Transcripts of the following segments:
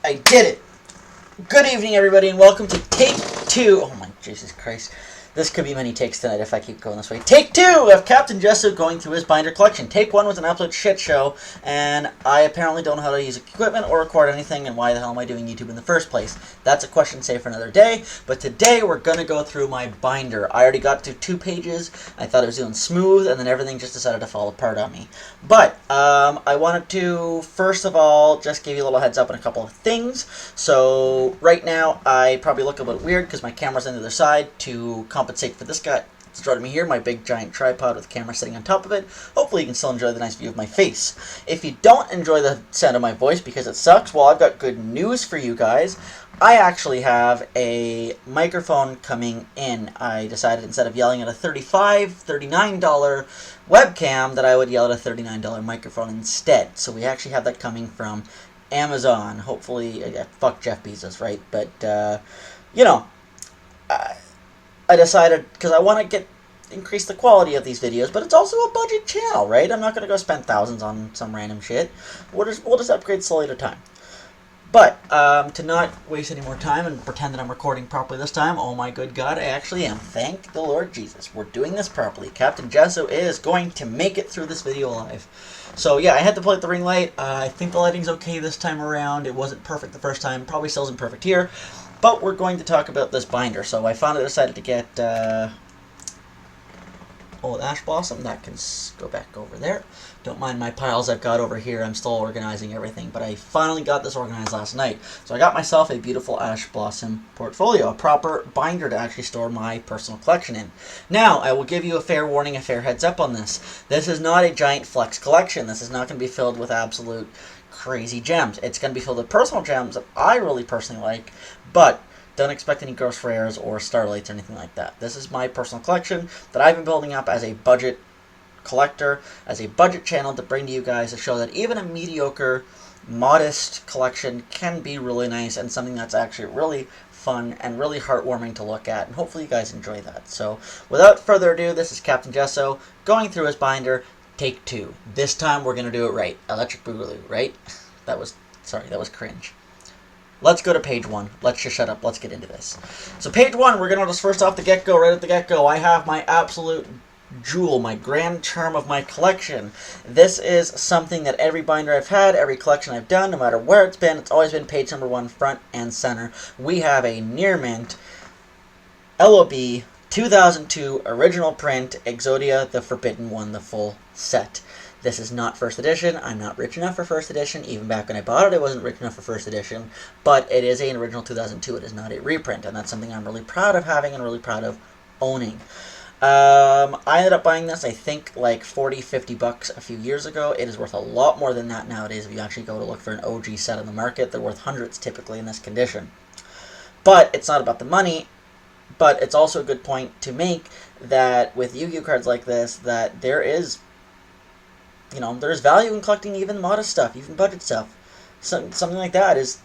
I did it! Good evening, everybody, and welcome to Take 2. Oh my Jesus Christ. This could be many takes tonight if I keep going this way. Take 2 of Captain Jesso going through his binder collection. Take 1 was an absolute shit show, and I apparently don't know how to use equipment or record anything, and why the hell am I doing YouTube in the first place? That's a question saved for another day, but today we're going to go through my binder. I already got to 2 pages. I thought it was doing smooth, and then everything just decided to fall apart on me. But I wanted to, first of all, just give you a little heads up on a couple of things. So right now, I probably look a bit weird because my camera's on the other side. To compensate for this guy that's joining me here, my big giant tripod with the camera sitting on top of it. Hopefully you can still enjoy the nice view of my face. If you don't enjoy the sound of my voice because it sucks, well, I've got good news for you guys. I actually have a microphone coming in. I decided instead of yelling at a $39 webcam that I would yell at a $39 microphone instead. So we actually have that coming from Amazon. Hopefully, fuck Jeff Bezos, right? But, you know, I decided, because I want to increase the quality of these videos, but it's also a budget channel, right? I'm not going to go spend thousands on some random shit. We'll just upgrade slowly at a time. But, to not waste any more time and pretend that I'm recording properly this time, oh my good God, I actually am. Thank the Lord Jesus. We're doing this properly. Captain Jesso is going to make it through this video alive. So, yeah, I had to play with the ring light. I think the lighting's okay this time around. It wasn't perfect the first time. Probably still isn't perfect here. But we're going to talk about this binder. So I finally decided to get old ash blossom. That can go back over there. Don't mind my piles I've got over here. I'm still organizing everything. But I finally got this organized last night. So I got myself a beautiful ash blossom portfolio. A proper binder to actually store my personal collection in. Now, I will give you a fair warning, a fair heads up on this. This is not a giant flex collection. This is not going to be filled with absolute crazy gems. It's going to be filled with personal gems that I really personally like, but don't expect any gross rares or starlights or anything like that. This is my personal collection that I've been building up as a budget collector, as a budget channel to bring to you guys to show that even a mediocre, modest collection can be really nice and something that's actually really fun and really heartwarming to look at, and hopefully you guys enjoy that. So without further ado, this is Captain Jesso going through his binder. Take 2. This time we're going to do it right. Electric Boogaloo, right? That was cringe. Let's go to page 1. Let's just shut up. Let's get into this. So page 1, we're going to just first off the get-go, right at the get-go, I have my absolute jewel, my grand charm of my collection. This is something that every binder I've had, every collection I've done, no matter where it's been, it's always been page number 1, front and center. We have a near mint LOB 2002 original print Exodia the Forbidden One, the full set. This is not first edition. I'm not rich enough for first edition. Even back when I bought it, I wasn't rich enough for first edition. But it is an original 2002. It is not a reprint, and that's something I'm really proud of having and really proud of owning. I ended up buying this, I think, like 40, 50 bucks a few years ago. It is worth a lot more than that nowadays. If you actually go to look for an OG set on the market, they're worth hundreds typically in this condition. But it's not about the money. But it's also a good point to make that with Yu-Gi-Oh cards like this, that there is, you know, there's value in collecting even modest stuff, even budget stuff. Something like that is,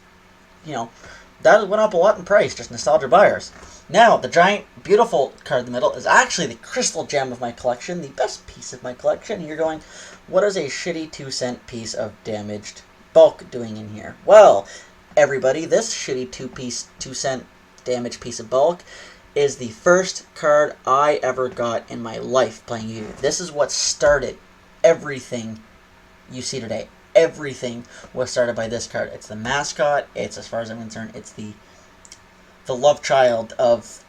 you know, that went up a lot in price, just nostalgia buyers. Now, the giant, beautiful card in the middle is actually the crystal gem of my collection, the best piece of my collection. And you're going, what is a shitty 2-cent piece of damaged bulk doing in here? Well, everybody, this shitty 2-cent damaged piece of bulk is the first card I ever got in my life playing Yu-Gi-Oh! This is what started everything you see today. Everything was started by this card. It's the mascot. It's, as far as I'm concerned, it's the love child of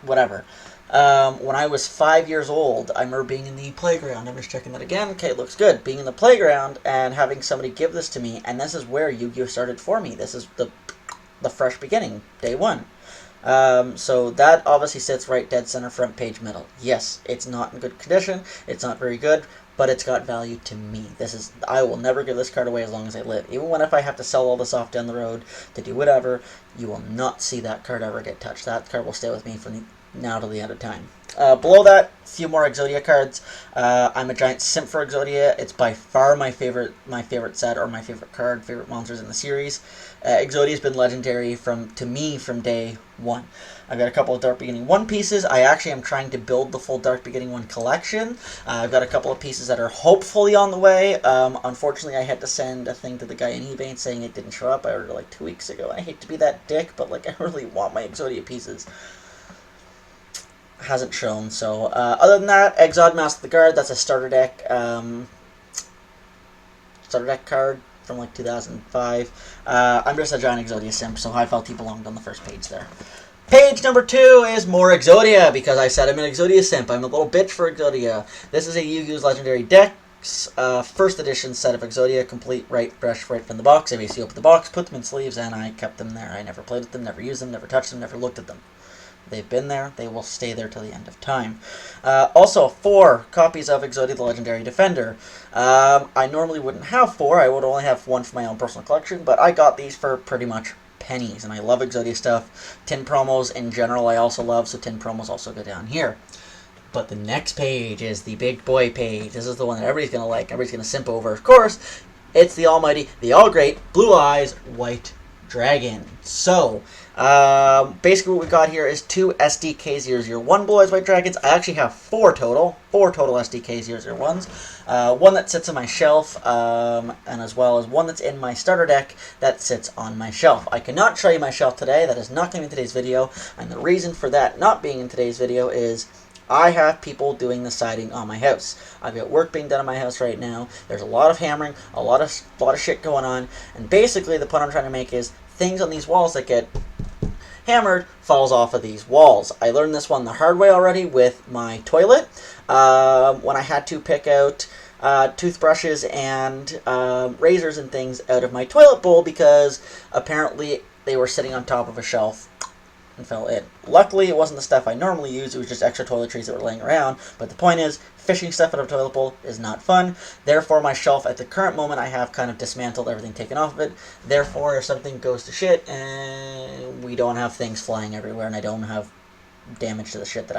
whatever. When I was 5 years old, I remember being in the playground. I'm just checking that again. Okay, it looks good. Being in the playground and having somebody give this to me, and this is where Yu-Gi-Oh! Started for me. This is the fresh beginning, day 1. So that obviously sits right dead center, front page, middle. Yes, it's not in good condition. It's not very good, but it's got value to me. I will never give this card away as long as I live. Even if I have to sell all this off down the road to do whatever, you will not see that card ever get touched. That card will stay with me from now to the end of time. Below that, a few more Exodia cards. I'm a giant simp for Exodia. It's by far my favorite set, or my favorite card, favorite monsters in the series. Exodia's been legendary to me from day one. I've got a couple of Dark Beginning 1 pieces. I actually am trying to build the full Dark Beginning 1 collection. I've got a couple of pieces that are hopefully on the way. Unfortunately, I had to send a thing to the guy in eBay saying it didn't show up. I ordered it like 2 weeks ago. I hate to be that dick, but like I really want my Exodia pieces. Hasn't shown. So other than that, Exod Mask of the Guard. That's a starter deck card from like 2005. I'm just a giant Exodia simp, so I felt he belonged on the first page there. Page number 2 is more Exodia, because I said I'm an Exodia simp. I'm a little bitch for Exodia. This is a Yu-Gi-Oh's Legendary Decks first edition set of Exodia, complete fresh right from the box. I basically opened the box, put them in sleeves, and I kept them there. I never played with them, never used them, never touched them, never looked at them. They've been there. They will stay there till the end of time. Also, 4 copies of Exodia the Legendary Defender. I normally wouldn't have 4. I would only have 1 for my own personal collection, but I got these for pretty much pennies, and I love Exodia stuff. Tin promos in general I also love, so tin promos also go down here. But the next page is the big boy page. This is the one that everybody's going to like, everybody's going to simp over. Of course, it's the almighty, the all-great, Blue Eyes White Dragon. So, basically what we got here is 2 SDK001 Blue Eyes White Dragons. I actually have 4 total SDK001s. One that sits on my shelf, and as well as one that's in my starter deck that sits on my shelf. I cannot show you my shelf today. That is not going to be in today's video, and the reason for that not being in today's video is I have people doing the siding on my house. I've got work being done on my house right now. There's a lot of hammering, a lot of shit going on, and basically the point I'm trying to make is things on these walls that get hammered falls off of these walls. I learned this one the hard way already with my toilet, when I had to pick out toothbrushes and razors and things out of my toilet bowl because apparently they were sitting on top of a shelf and fell in. Luckily, it wasn't the stuff I normally use. It was just extra toiletries that were laying around. But the point is, fishing stuff out of a toilet bowl is not fun. Therefore, my shelf at the current moment, I have kind of dismantled everything, taken off of it. Therefore, if something goes to shit, and we don't have things flying everywhere, and I don't have damage to the shit that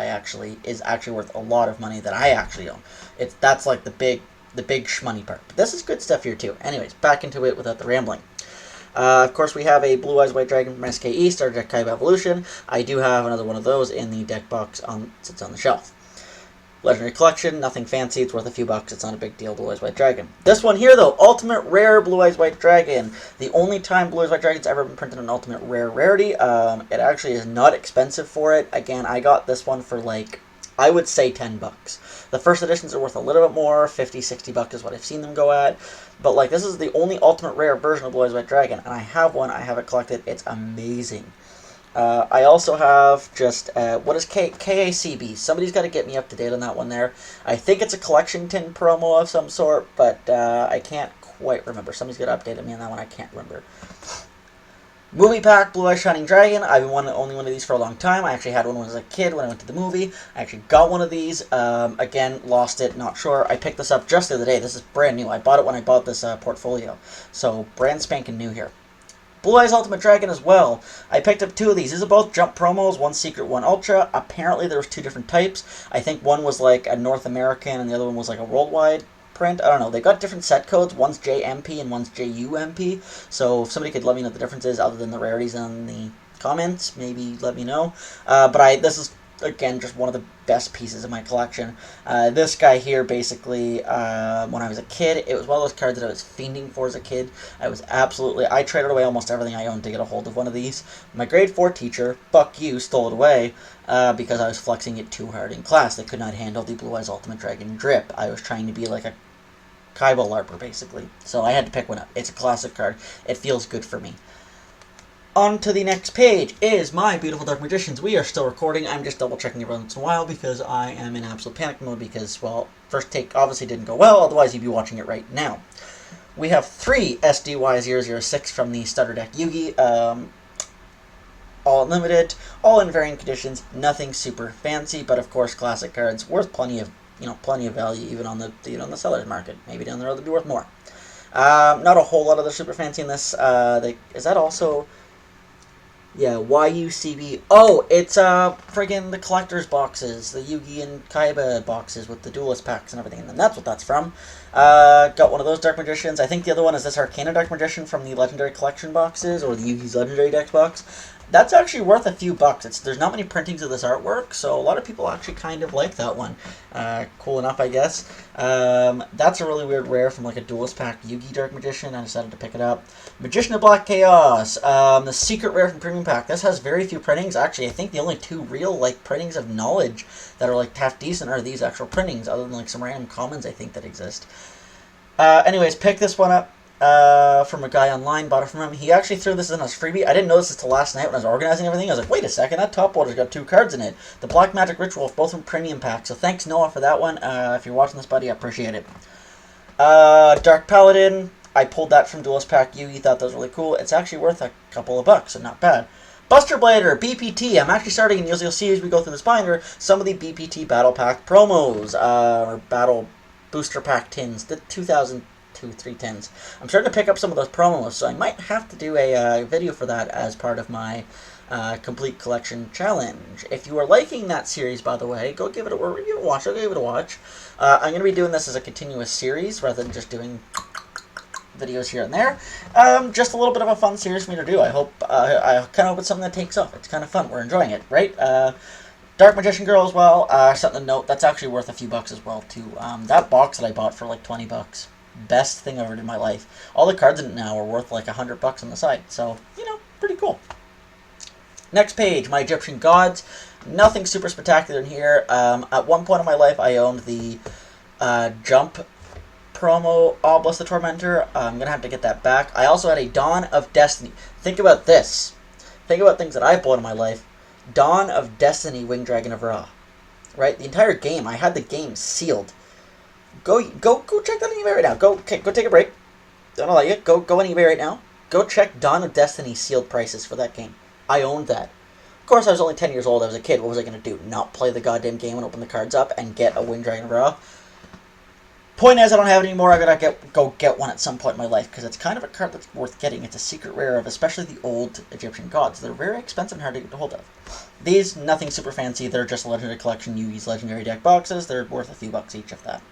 is actually worth a lot of money that I actually own. That's like the big shmoney part. But this is good stuff here too. Anyways, back into it without the rambling. Of course, we have a Blue Eyes White Dragon from SKE, Starter Deck Kaiba Evolution. I do have another one of those in the deck box, sits on the shelf. Legendary Collection, nothing fancy, it's worth a few bucks, it's not a big deal, Blue Eyes White Dragon. This one here, though, Ultimate Rare Blue Eyes White Dragon. The only time Blue Eyes White Dragon's ever been printed on Ultimate Rare rarity. It actually is not expensive for it. Again, I got this one for, like, I would say 10 bucks. The first editions are worth a little bit more, 50, 60 bucks is what I've seen them go at. But, like, this is the only Ultimate Rare version of Blue Eyes White Dragon, and I have one, I have it collected, it's amazing. I also have just, what is KACB? Somebody's got to get me up to date on that one there. I think it's a collection tin promo of some sort, but I can't quite remember. Somebody's got to update me on that one, I can't remember. Movie Pack, Blue Eyes Shining Dragon. I've been owning one of these for a long time. I actually had one when I was a kid when I went to the movie. I actually got one of these. Again, lost it, not sure. I picked this up just the other day. This is brand new. I bought it when I bought this portfolio. So, brand spanking new here. Blue Eyes Ultimate Dragon as well. I picked up 2 of these. These are both jump promos, one secret, one ultra. Apparently there was 2 different types. I think one was like a North American and the other one was like a worldwide print. I don't know. They've got different set codes. One's JMP and one's JUMP. So if somebody could let me know the differences other than the rarities in the comments, maybe let me know. This is, again, just one of the best pieces of my collection. This guy here, basically, when I was a kid, it was one of those cards that I was fiending for as a kid. I traded away almost everything I owned to get a hold of one of these. My grade 4 teacher, fuck you, stole it away because I was flexing it too hard in class. They could not handle the Blue Eyes Ultimate Dragon drip. I was trying to be like a Kaiba LARPer, basically. So I had to pick one up. It's a classic card. It feels good for me. On to the next page is my beautiful Dark Magicians. We are still recording. I'm just double checking every once in a while because I am in absolute panic mode because, well, first take obviously didn't go well, otherwise you'd be watching it right now. We have 3 SDY006 from the starter deck Yugi, all unlimited, all in varying conditions, nothing super fancy, but of course classic cards worth plenty of value even on the on the seller's market. Maybe down the road they'll be worth more. Not a whole lot of the super fancy in this. Is that also Yeah, YUCB. Oh, it's friggin' the collector's boxes, the Yugi and Kaiba boxes with the duelist packs and everything, and that's what that's from. Got one of those Dark Magicians. I think the other one is this Arcana Dark Magician from the Legendary Collection boxes, or the Yugi's Legendary Dex box. That's actually worth a few bucks. There's not many printings of this artwork, so a lot of people actually kind of like that one. Cool enough, I guess. That's a really weird rare from like a duelist pack Yugi Dark Magician. I decided to pick it up. Magician of Black Chaos, the secret rare from Premium Pack. This has very few printings. Actually, I think the only two real like printings of knowledge that are like half decent are these actual printings, other than like some random commons I think that exist. Anyways, pick this one up from a guy online, bought it from him. He actually threw this in as freebie. I didn't notice this until last night when I was organizing everything. I was like, wait a second, that top water's got 2 cards in it. The Black Magic Ritual, both from Premium Pack. So thanks, Noah, for that one. If you're watching this, buddy, I appreciate it. Dark Paladin, I pulled that from Duelist Pack Yugi, thought that was really cool. It's actually worth a couple of bucks, so not bad. Buster Blader, BPT. I'm actually starting, and you'll see as we go through this binder, some of the BPT Battle Pack promos, or Battle Booster Pack tins, the 2002-3 tins. I'm starting to pick up some of those promos, so I might have to do a video for that as part of my complete collection challenge. If you are liking that series, by the way, go give it a watch. I'll give it a watch. I'm going to be doing this as a continuous series rather than just doing videos here and there. Just a little bit of a fun series for me to do. I kind of hope it's something that takes off. It's kind of fun. We're enjoying it, right? Dark Magician Girl as well. Something to note, that's actually worth a few bucks as well, too. That box that I bought for like 20 bucks. Best thing I've ever did in my life. All the cards in it now are worth like 100 bucks on the side. So, you know, pretty cool. Next page, my Egyptian Gods. Nothing super spectacular in here. At one point in my life, I owned the Jump promo Obelisk the Tormentor. I'm going to have to get that back. I also had a Dawn of Destiny. Think about this. Think about things that I've bought in my life. Dawn of Destiny Winged Dragon of Ra. Right? The entire game. I had the game sealed. Go check that on eBay right now. Go take a break. Don't allow you. Go on eBay right now. Go check Dawn of Destiny sealed prices for that game. I owned that. Of course, I was only 10 years old. I was a kid. What was I going to do? Not play the goddamn game and open the cards up and get a Winged Dragon of Ra? Point is, I don't have it anymore. I gotta go get one at some point in my life because it's kind of a card that's worth getting. It's a secret rare of especially the old Egyptian gods. They're very expensive and hard to get a hold of. These, nothing super fancy. They're just Legendary Collection Yugi's Legendary Deck boxes. They're worth a few bucks each of that.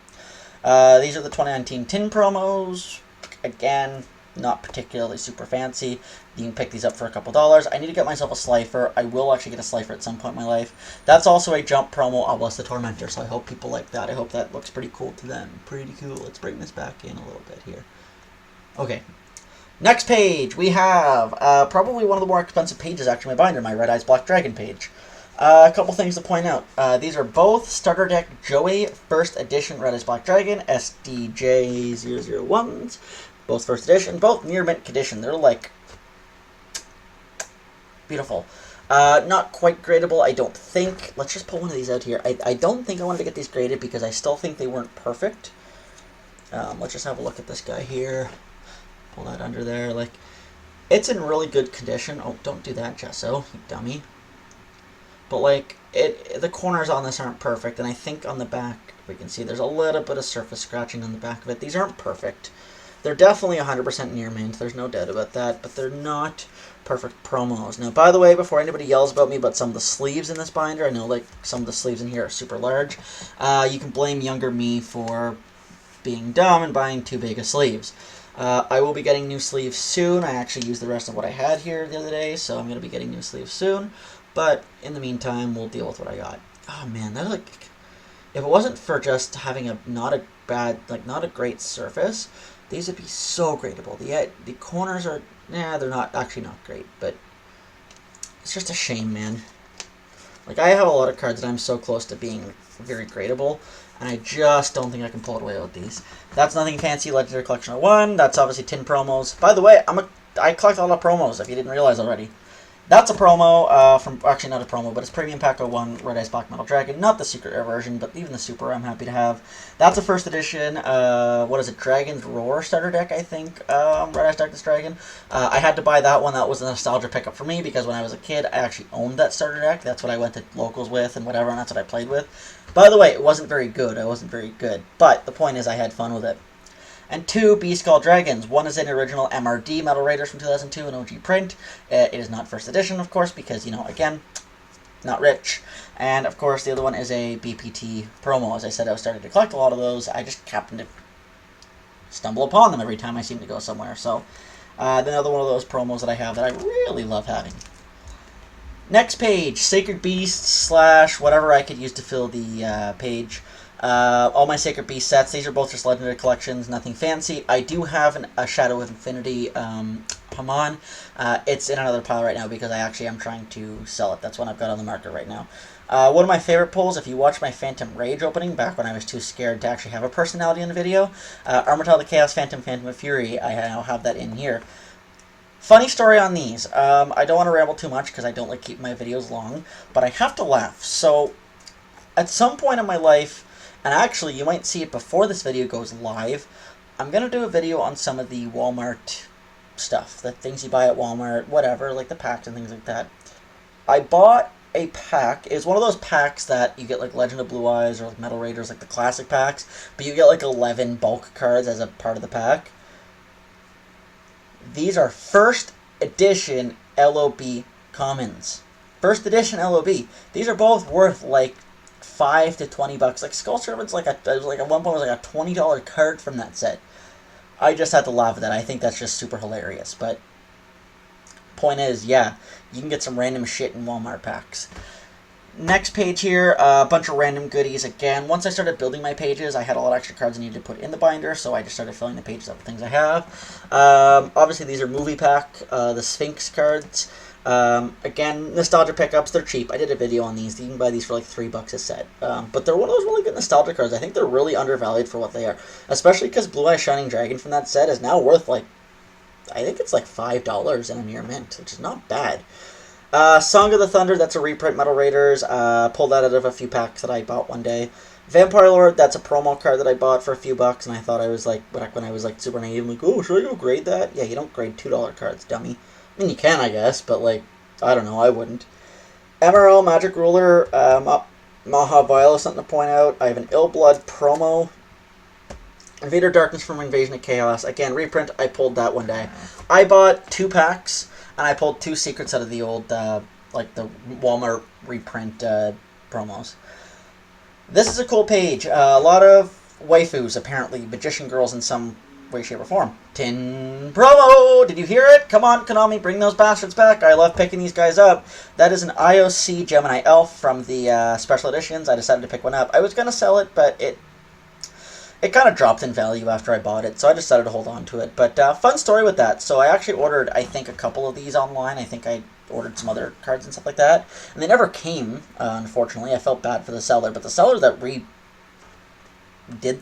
These are the 2019 tin promos. Again, not particularly super fancy. You can pick these up for a couple dollars. I need to get myself a Slifer. I will actually get a Slifer at some point in my life. That's also a Jump promo, Obelisk the Tormentor, so I hope people like that. I hope that looks pretty cool to them. Pretty cool. Let's bring this back in a little bit here. Okay. Next page, we have probably one of the more expensive pages, actually, my binder, my Red Eyes Black Dragon page. A couple things to point out. These are both Starter Deck Joey First Edition Red Eyes Black Dragon, SDJ001s. Both first edition, both near mint condition. They're like beautiful. Not quite gradable, I don't think. Let's just pull one of these out here. I don't think I wanted to get these graded because I still think they weren't perfect. Let's just have a look at this guy here. Pull that under there. Like, it's in really good condition. Oh, don't do that, Jesso, you dummy. But like, the corners on this aren't perfect, and I think on the back, we can see there's a little bit of surface scratching on the back of it. These aren't perfect. They're definitely 100% near mint, there's no doubt about that, but they're not perfect promos. Now, by the way, before anybody yells about me about some of the sleeves in this binder, I know like some of the sleeves in here are super large, you can blame younger me for being dumb and buying too big of sleeves. I will be getting new sleeves soon. I actually used the rest of what I had here the other day, so I'm going to be getting new sleeves soon, but in the meantime, we'll deal with what I got. Oh man, that like, if it wasn't for just having not a great surface, these would be so gradable. The corners are, they're not great, but it's just a shame, man. Like, I have a lot of cards that I'm so close to being very gradable, and I just don't think I can pull it away with these. That's nothing fancy, Legendary Collection 1. That's obviously tin promos. By the way, I collect a lot of promos, if you didn't realize already. That's a promo from, actually not a promo, but it's Premium Pack 01, Red Eyes Black Metal Dragon. Not the secret rare version, but even the super I'm happy to have. That's a first edition, what is it, Dragon's Roar starter deck, I think, Red Eyes Darkness Dragon. I had to buy that one. That was a nostalgia pickup for me, because when I was a kid, I actually owned that starter deck. That's what I went to locals with and whatever, and that's what I played with. By the way, it wasn't very good. But the point is I had fun with it. and 2 Beast-Skull Dragons. One is an original MRD Metal Raiders from 2002, an OG print. It is not first edition, of course, because, you know, again, not rich. And, of course, the other one is a BPT promo. As I said, I was starting to collect a lot of those. I just happened to stumble upon them every time I seem to go somewhere. So, another one of those promos that I have that I really love having. Next page, Sacred Beasts / whatever I could use to fill the page. All my Sacred Beast sets. These are both just legendary collections, nothing fancy. I do have a Shadow of Infinity Haman. It's in another pile right now because I actually am trying to sell it. That's one I've got on the market right now. One of my favorite pulls, if you watch my Phantom Rage opening, back when I was too scared to actually have a personality in the video, Armatel the Chaos Phantom of Fury, I now have that in here. Funny story on these. I don't want to ramble too much because I don't like keeping my videos long, but I have to laugh. So, at some point in my life, and actually you might see it before this video goes live, I'm going to do a video on some of the Walmart stuff, the things you buy at Walmart, whatever, like the packs and things like that. I bought a pack. It's one of those packs that you get like Legend of Blue Eyes or like Metal Raiders, like the classic packs, but you get like 11 bulk cards as a part of the pack. These are first edition LOB commons. First edition LOB. These are both worth like $5 to $20. Like Skull Servant's like at one point was like a $20 card from that set. I just had to laugh at that. I think that's just super hilarious. But point is, yeah, you can get some random shit in Walmart packs. Next page here, a bunch of random goodies again. Once I started building my pages, I had a lot of extra cards I needed to put in the binder, so I just started filling the pages up with things I have. Obviously, these are movie pack, the Sphinx cards. Again, nostalgia pickups, they're cheap. I did a video on these. You can buy these for like $3 a set. But they're one of those really good nostalgia cards. I think they're really undervalued for what they are. Especially because Blue Eye Shining Dragon from that set is now worth like, I think it's like $5 in a near mint, which is not bad. Song of the Thunder, that's a reprint Metal Raiders. Pulled that out of a few packs that I bought one day. Vampire Lord, that's a promo card that I bought for a few bucks, and I thought I was like, back when I was like super naive, I'm like, oh, should I go grade that? Yeah, you don't grade $2 cards, dummy. I mean, you can, I guess, but like, I don't know, I wouldn't. MRL Magic Ruler, Maha Viola, something to point out. I have an Ill Blood promo. Invader Darkness from Invasion of Chaos. Again, reprint, I pulled that one day. I bought 2 packs. And I pulled 2 secrets out of the old, like the Walmart reprint promos. This is a cool page. A lot of waifus, apparently. Magician girls in some way, shape, or form. Tin promo! Did you hear it? Come on, Konami, bring those bastards back. I love picking these guys up. That is an IOC Gemini Elf from the special editions. I decided to pick one up. I was going to sell it, but it kind of dropped in value after I bought it, so I decided to hold on to it. But fun story with that. So I actually ordered, I think, a couple of these online. I think I ordered some other cards and stuff like that. And they never came, unfortunately. I felt bad for the seller. But the seller that redid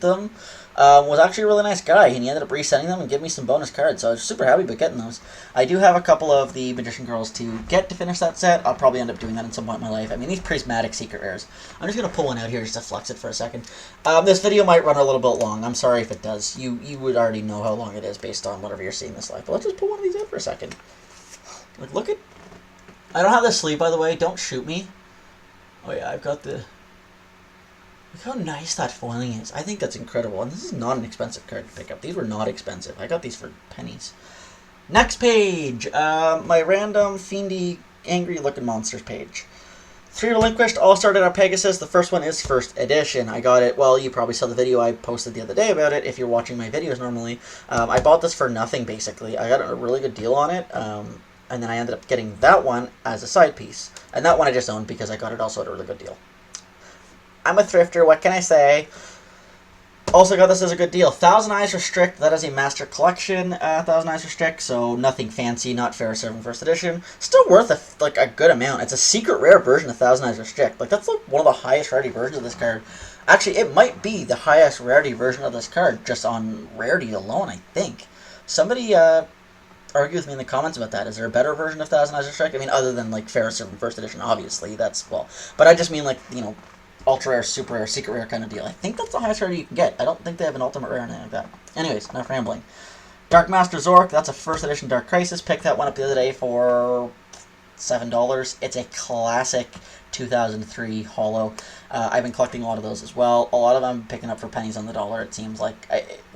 them was actually a really nice guy. And he ended up resending them and giving me some bonus cards. So I was super happy about getting those. I do have a couple of the Magician Girls to get to finish that set. I'll probably end up doing that at some point in my life. I mean, these prismatic secret rares. I'm just going to pull one out here just to flex it for a second. This video might run a little bit long. I'm sorry if it does. You would already know how long it is based on whatever you're seeing this live. But let's just pull one of these out for a second. Like, look at... I don't have the sleeve, by the way. Don't shoot me. Oh, yeah, I've got the... Look how nice that foiling is. I think that's incredible. And this is not an expensive card to pick up. These were not expensive. I got these for pennies. Next page. My random, fiendy, angry-looking monsters page. 3 Relinquished, all started on Pegasus. The first one is first edition. I got it, well, you probably saw the video I posted the other day about it if you're watching my videos normally. I bought this for nothing, basically. I got a really good deal on it. And then I ended up getting that one as a side piece. And that one I just owned because I got it also at a really good deal. I'm a thrifter, what can I say? Also got this as a good deal. Thousand Eyes Restrict, that is a master collection, Thousand Eyes Restrict, so nothing fancy, not fair serving first edition. Still worth a good amount. It's a secret rare version of Thousand Eyes Restrict. Like, that's like one of the highest rarity versions of this card. Actually, it might be the highest rarity version of this card, just on rarity alone, I think. Somebody, argue with me in the comments about that. Is there a better version of Thousand Eyes Restrict? I mean, other than, like, fair serving first edition, obviously, that's, well, but I just mean, like, you know, ultra rare, super rare, secret rare kind of deal. I think that's the highest rarity you can get. I don't think they have an ultimate rare or anything like that. Anyways, enough rambling. Dark Master Zork, that's a first edition Dark Crisis. Picked that one up the other day for $7. It's a classic 2003 holo. I've been collecting a lot of those as well. A lot of them I'm picking up for pennies on the dollar, it seems like.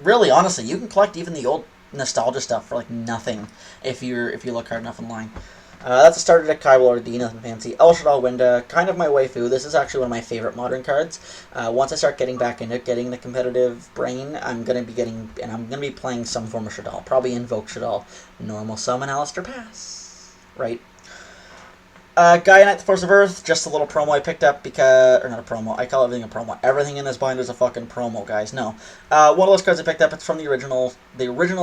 Really, honestly, you can collect even the old nostalgia stuff for like nothing if you look hard enough online. That's a starter deck Kaiba or D, nothing fancy. El Shaddai Winda, kind of my waifu. This is actually one of my favorite modern cards. Once I start getting back into getting the competitive brain, I'm going to be playing some form of Shaddai. Probably Invoke Shaddai. Normal Summon Alistair Pass. Right. Gaia Knight, the Force of Earth, just a little promo I picked up because, or not a promo, I call everything a promo. Everything in this binder is a fucking promo, guys. No. One of those cards I picked up, it's from the original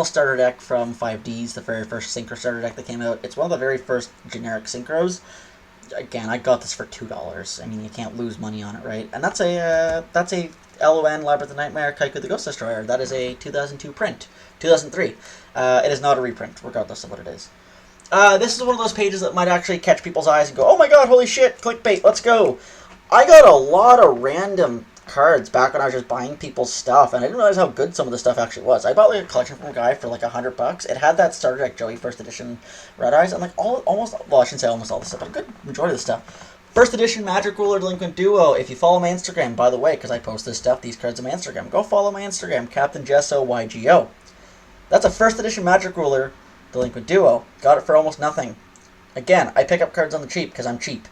starter deck from 5Ds, the very first Synchro starter deck that came out. It's one of the very first generic Synchros. Again, I got this for $2. I mean, you can't lose money on it, right? And that's a LON, Labyrinth of Nightmare, Kaiku the Ghost Destroyer. That is a 2002 print. 2003. It is not a reprint, regardless of what it is. This is one of those pages that might actually catch people's eyes and go, oh my god, holy shit, clickbait, let's go. I got a lot of random cards back when I was just buying people's stuff, and I didn't realize how good some of the stuff actually was. I bought like a collection from a guy for like $100. It had that starter deck Joey first edition Red Eyes, and like almost, well, I shouldn't say almost all the stuff, but a good majority of the stuff. First edition Magic Ruler Delinquent Duo. If you follow my Instagram, by the way, because I post this stuff, these cards on my Instagram, go follow my Instagram, Captain Jesso YGO. That's a first edition Magic Ruler Delinquent Duo. Got it for almost nothing. Again, I pick up cards on the cheap because I'm cheap.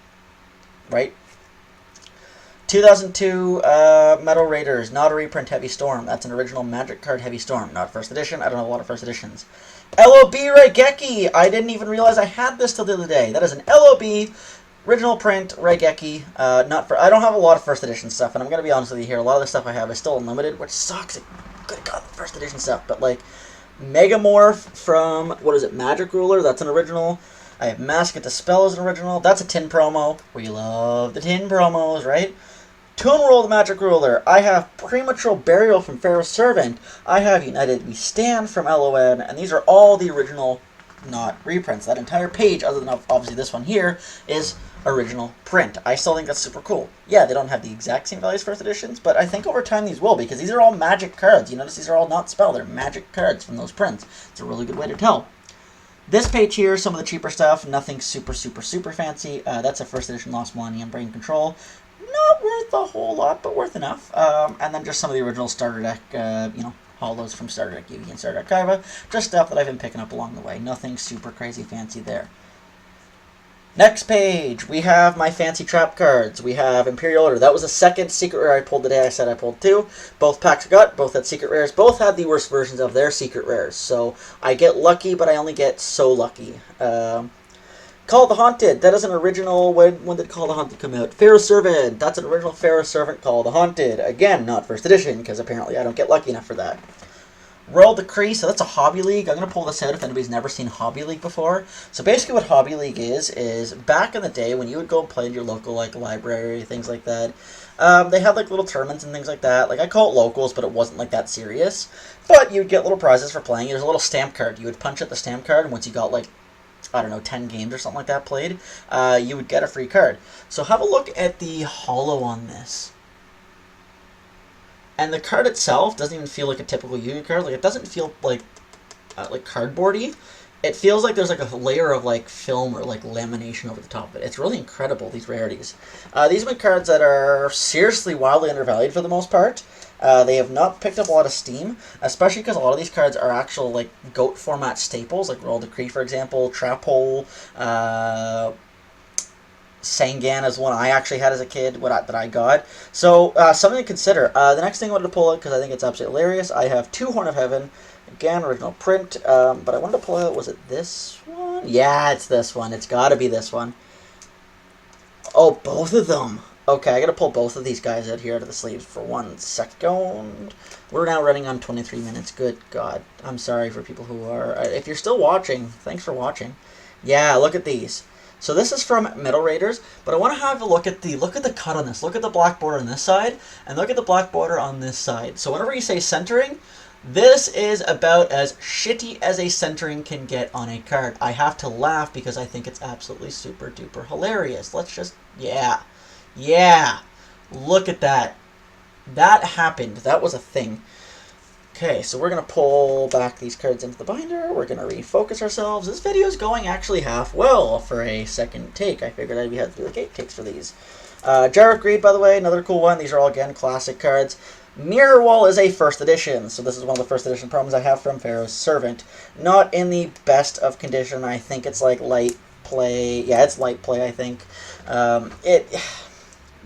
Right? 2002 Metal Raiders, not a reprint, Heavy Storm. That's an original Magic card, Heavy Storm. Not first edition. I don't have a lot of first editions. LOB Raigeki. I didn't even realize I had this till the other day. That is an LOB original print Raigeki. I don't have a lot of first edition stuff, and I'm going to be honest with you here. A lot of the stuff I have is still unlimited, which sucks. I could have got the first edition stuff, but like Megamorph from, what is it, Magic Ruler, that's an original. I have Mask at Dispel as an original. That's a tin promo. We love the tin promos, right? Toon Roll the Magic Ruler. I have Premature Burial from Pharaoh's Servant. I have United We Stand from LON, and these are all the original, not reprints. That entire page, other than obviously this one here, is original print. I still think that's super cool. Yeah, they don't have the exact same value as first editions, but I think over time these will, because these are all Magic cards. You notice these are all not spell, they're Magic cards from those prints. It's a really good way to tell. This page here, some of the cheaper stuff, nothing super fancy. That's a first edition Lost Millennium Brain Control. Not worth a whole lot, but worth enough. And then just some of the original starter deck, holos from starter deck Yugi and starter deck Kaiba. Just stuff that I've been picking up along the way. Nothing super crazy fancy there. Next page, we have my fancy trap cards. We have Imperial Order. That was the second secret rare I pulled today. I said I pulled two. Both packs I got, both had secret rares. Both had the worst versions of their secret rares. So I get lucky, but I only get so lucky. Call of the Haunted. That is an original. When did Call of the Haunted come out? Pharaoh's Servant. That's an original Pharaoh's Servant Call of the Haunted. Again, not first edition, because apparently I don't get lucky enough for that. Royal Decree, so that's a Hobby League. I'm going to pull this out if anybody's never seen Hobby League before. So basically what Hobby League is back in the day when you would go and play in your local like library, things like that, they had like little tournaments and things like that. Like I call it locals, but it wasn't like that serious. But you'd get little prizes for playing. There's a little stamp card. You would punch at the stamp card, and once you got like, I don't know, 10 games or something like that played, you would get a free card. So have a look at the holo on this. And the card itself doesn't even feel like a typical Yu-Gi-Oh card. Like it doesn't feel like cardboardy. It feels like there's like a layer of like film or like lamination over the top of it. It's really incredible, these rarities. These have been cards that are seriously wildly undervalued for the most part. They have not picked up a lot of steam, especially because a lot of these cards are actual like GOAT format staples, like Royal Decree, for example, Trap Hole, Sangan is one I actually had as a kid that I got. So something to consider. The next thing I wanted to pull out, because I think it's absolutely hilarious, I have two Horn of Heaven. Again, original print. But I wanted to pull out, was it this one? Yeah, it's this one. It's got to be this one. Oh, both of them. Okay, I got to pull both of these guys out here out of the sleeves for 1 second. We're now running on 23 minutes. Good God. I'm sorry for people who are... if you're still watching, thanks for watching. Yeah, look at these. So this is from Metal Raiders, but I want to have a look at the cut on this. Look at the black border on this side, and look at the black border on this side. So whenever you say centering, this is about as shitty as a centering can get on a card. I have to laugh because I think it's absolutely super duper hilarious. Let's just, yeah, look at that. That happened. That was a thing. Okay, so we're going to pull back these cards into the binder. We're going to refocus ourselves. This video is going actually half well for a second take. I figured I'd have to do like 8 takes for these. Jar of Greed, by the way, another cool one. These are all, again, classic cards. Mirror Wall is a first edition, so this is one of the first edition problems I have from Pharaoh's Servant. Not in the best of condition. I think it's like light play. Yeah, it's light play, I think.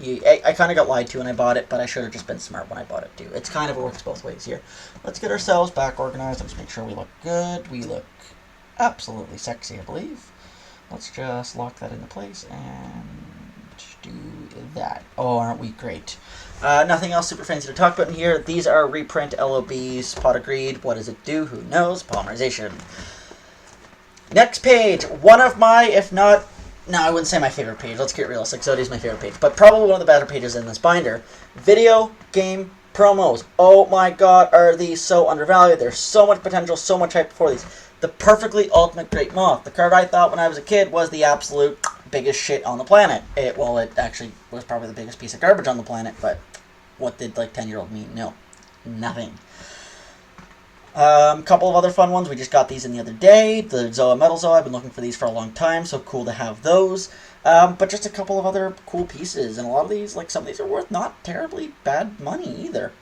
I kind of got lied to when I bought it, but I should have just been smart when I bought it too. It's kind of works both ways here. Let's get ourselves back organized. Let's make sure we look good. We look absolutely sexy, I believe. Let's just lock that into place and do that. Oh, aren't we great? Nothing else super fancy to talk about in here. These are reprint LOBs, Pot of Greed. What does it do? Who knows? Polymerization. Next page. One of my, if not... No, I wouldn't say my favorite page. Let's get realistic. Exodia is my favorite page. But probably one of the better pages in this binder. Video game promos. Oh my god, are these so undervalued. There's so much potential, so much hype for these. The Perfectly Ultimate Great Moth. The card I thought when I was a kid was the absolute biggest shit on the planet. It actually was probably the biggest piece of garbage on the planet, but what did like 10-year-old me know? Nothing. Couple of other fun ones. We just got these in the other day. The Zoa Metal Zoa. I've been looking for these for a long time, so cool to have those. But just a couple of other cool pieces, and a lot of these, like some of these are worth not terribly bad money either.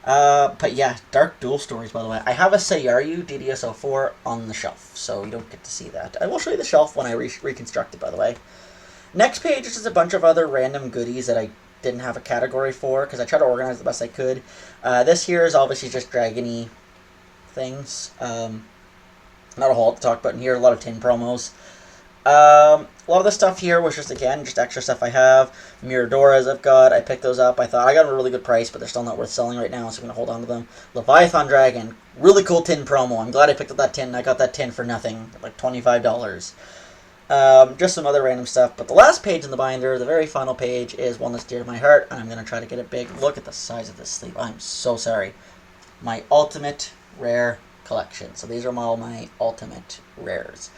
But yeah, Dark Duel Stories, by the way. I have a Sayaru DDS04 on the shelf, so you don't get to see that. I will show you the shelf when I reconstruct it, by the way. Next page is just a bunch of other random goodies that I didn't have a category for, because I tried to organize the best I could. This here is obviously just Dragon-y things. Not a whole lot to talk about in here. A lot of tin promos. A lot of the stuff here was just, again, just extra stuff I have. Miradoras I've got. I picked those up. I thought I got them at a really good price, but they're still not worth selling right now, so I'm going to hold on to them. Leviathan Dragon. Really cool tin promo. I'm glad I picked up that tin. I got that tin for nothing. Like $25. Just some other random stuff. But the last page in the binder, the very final page, is one that's dear to my heart, and I'm going to try to get it big. Look at the size of this sleeve. I'm so sorry. My ultimate rare collection. So these are all my ultimate rares.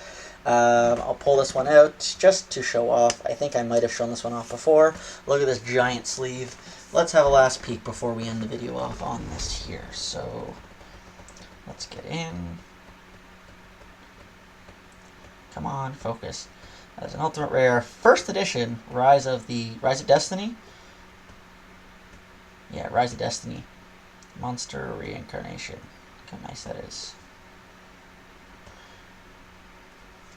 I'll pull this one out just to show off. I think I might have shown this one off before. Look at this giant sleeve. Let's have a last peek before we end the video off on this here. So let's get in. Come on, focus. That is an ultimate rare, first edition, Rise of Destiny. Yeah, Rise of Destiny. Monster Reincarnation. Look how nice that is.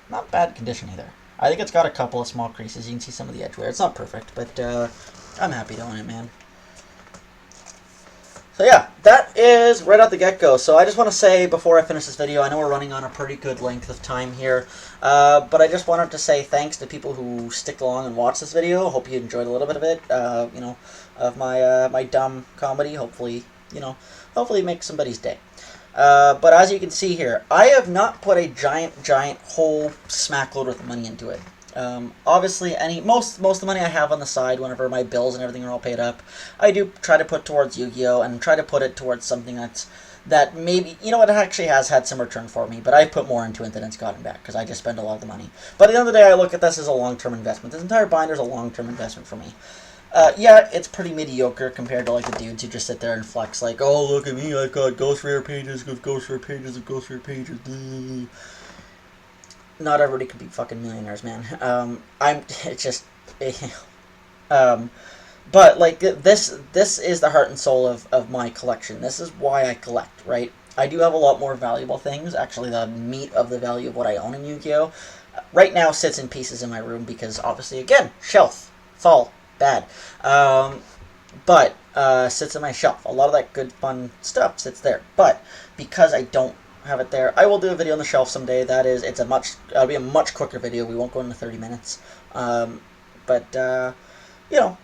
Not bad condition either. I think it's got a couple of small creases. You can see some of the edge wear. It's not perfect, but I'm happy to own it, man. So yeah, that is right out the get-go. So I just want to say before I finish this video, I know we're running on a pretty good length of time here, but I just wanted to say thanks to people who stick along and watch this video. Hope you enjoyed a little bit of it, you know, of my my dumb comedy. Hopefully, you know, hopefully make somebody's day. But as you can see here, I have not put a giant whole smack load worth of money into it. Obviously, most of the money I have on the side, whenever my bills and everything are all paid up, I do try to put towards Yu-Gi-Oh! And try to put it towards something that maybe, you know what, it actually has had some return for me, but I put more into it than it's gotten back, because I just spend a lot of the money. But at the end of the day, I look at this as a long-term investment. This entire binder is a long-term investment for me. Yeah, it's pretty mediocre compared to like the dudes who just sit there and flex like, oh, look at me, I've got ghost rare pages of ghost rare pages of ghost rare pages. Not everybody can be fucking millionaires, man. It's just, but like this is the heart and soul of my collection. This is why I collect, right? I do have a lot more valuable things. Actually, the meat of the value of what I own in Yu-Gi-Oh! Right now sits in pieces in my room because obviously, again, shelf, fall. Bad. But sits on my shelf. A lot of that good fun stuff sits there. But because I don't have it there, I will do a video on the shelf someday. It'll be a much quicker video. We won't go into 30 minutes. But you know,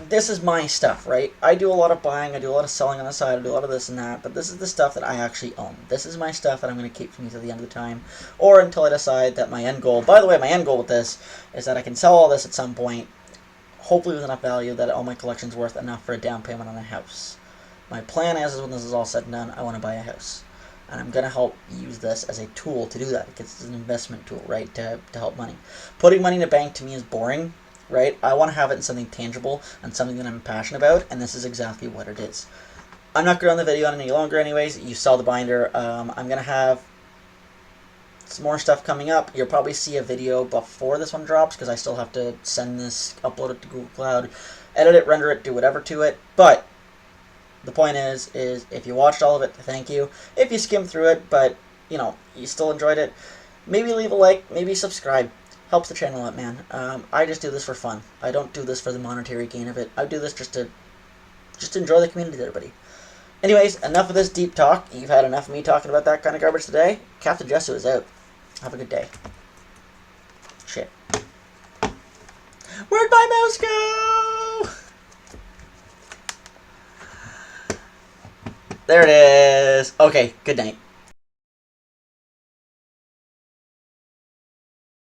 this is my stuff, right? I do a lot of buying, I do a lot of selling on the side, I do a lot of this and that, but this is the stuff that I actually own. This is my stuff that I'm going to keep from me to the end of the time, or until I decide that my end goal, by the way, my end goal with this is that I can sell all this at some point, hopefully with enough value that all my collection's worth enough for a down payment on a house. My plan is when this is all said and done, I want to buy a house. And I'm going to help use this as a tool to do that, because it's an investment tool, right, to help money. Putting money in a bank to me is boring. Right? I want to have it in something tangible and something that I'm passionate about, and this is exactly what it is. I'm not going to run the video on any longer anyways. You saw the binder. I'm going to have some more stuff coming up. You'll probably see a video before this one drops because I still have to send this, upload it to Google Cloud, edit it, render it, do whatever to it. But the point is if you watched all of it, thank you. If you skimmed through it, but, you know, you still enjoyed it, maybe leave a like, maybe subscribe. Helps the channel out, man. I just do this for fun. I don't do this for the monetary gain of it. I do this just to enjoy the community with everybody. Anyways, enough of this deep talk. You've had enough of me talking about that kind of garbage today. Captain Jesu is out. Have a good day. Shit. Where'd my mouse go? There it is. Okay, good night.